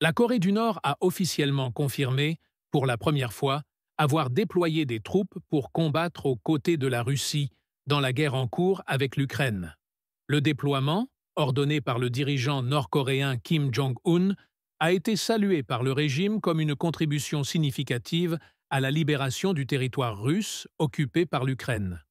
La Corée du Nord a officiellement confirmé, pour la première fois, avoir déployé des troupes pour combattre aux côtés de la Russie dans la guerre en cours avec l'Ukraine. Le déploiement, ordonné par le dirigeant nord-coréen Kim Jong-un, a été salué par le régime comme une contribution significative à la libération du territoire russe occupé par l'Ukraine.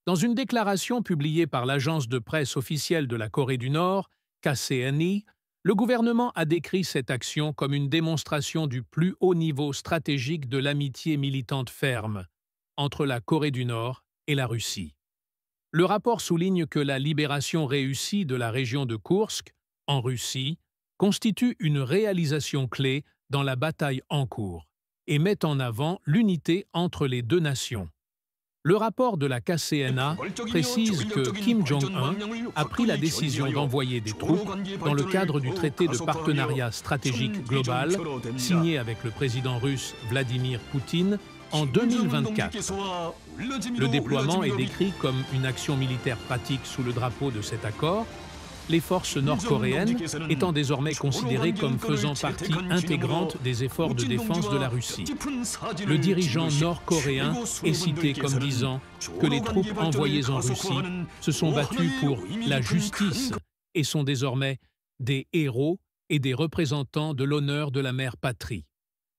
Dans une déclaration publiée par l'agence de presse officielle de la Corée du Nord, KCNA, le gouvernement a décrit cette action comme une démonstration du plus haut niveau stratégique de l'amitié militante ferme entre la Corée du Nord et la Russie. Le rapport souligne que la libération réussie de la région de Koursk, en Russie, constitue une réalisation clé dans la bataille en cours et met en avant l'unité entre les deux nations. Le rapport de la KCNA précise que Kim Jong-un a pris la décision d'envoyer des troupes dans le cadre du traité de partenariat stratégique global signé avec le président russe Vladimir Poutine en 2024. Le déploiement est décrit comme une action militaire pratique sous le drapeau de cet accord, les forces nord-coréennes étant désormais considérées comme faisant partie intégrante des efforts de défense de la Russie. Le dirigeant nord-coréen est cité comme disant que les troupes envoyées en Russie se sont battues pour la justice et sont désormais des héros et des représentants de l'honneur de la mère patrie,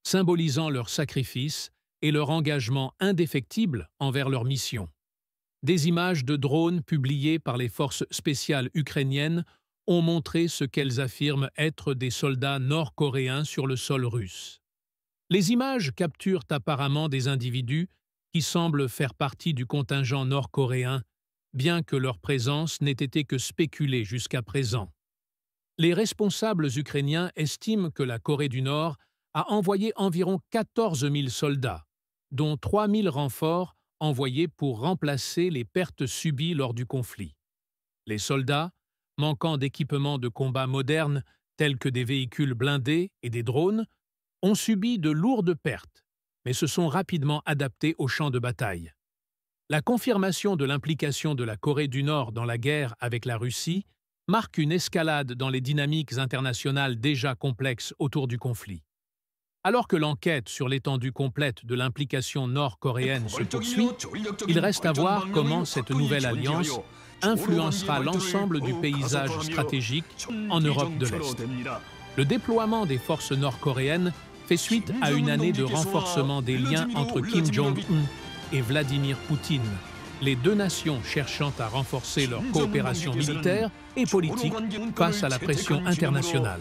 symbolisant leur sacrifice et leur engagement indéfectible envers leur mission. Des images de drones publiées par les forces spéciales ukrainiennes ont montré ce qu'elles affirment être des soldats nord-coréens sur le sol russe. Les images capturent apparemment des individus qui semblent faire partie du contingent nord-coréen, bien que leur présence n'ait été que spéculée jusqu'à présent. Les responsables ukrainiens estiment que la Corée du Nord a envoyé environ 14 000 soldats, dont 3 000 renforts envoyés pour remplacer les pertes subies lors du conflit. Les soldats, manquant d'équipements de combat modernes tels que des véhicules blindés et des drones, ont subi de lourdes pertes, mais se sont rapidement adaptés au champ de bataille. La confirmation de l'implication de la Corée du Nord dans la guerre avec la Russie marque une escalade dans les dynamiques internationales déjà complexes autour du conflit. Alors que l'enquête sur l'étendue complète de l'implication nord-coréenne se poursuit, il reste à voir comment cette nouvelle alliance influencera l'ensemble du paysage stratégique en Europe de l'Est. Le déploiement des forces nord-coréennes fait suite à une année de renforcement des liens entre Kim Jong-un et Vladimir Poutine, les deux nations cherchant à renforcer leur coopération militaire et politique face à la pression internationale.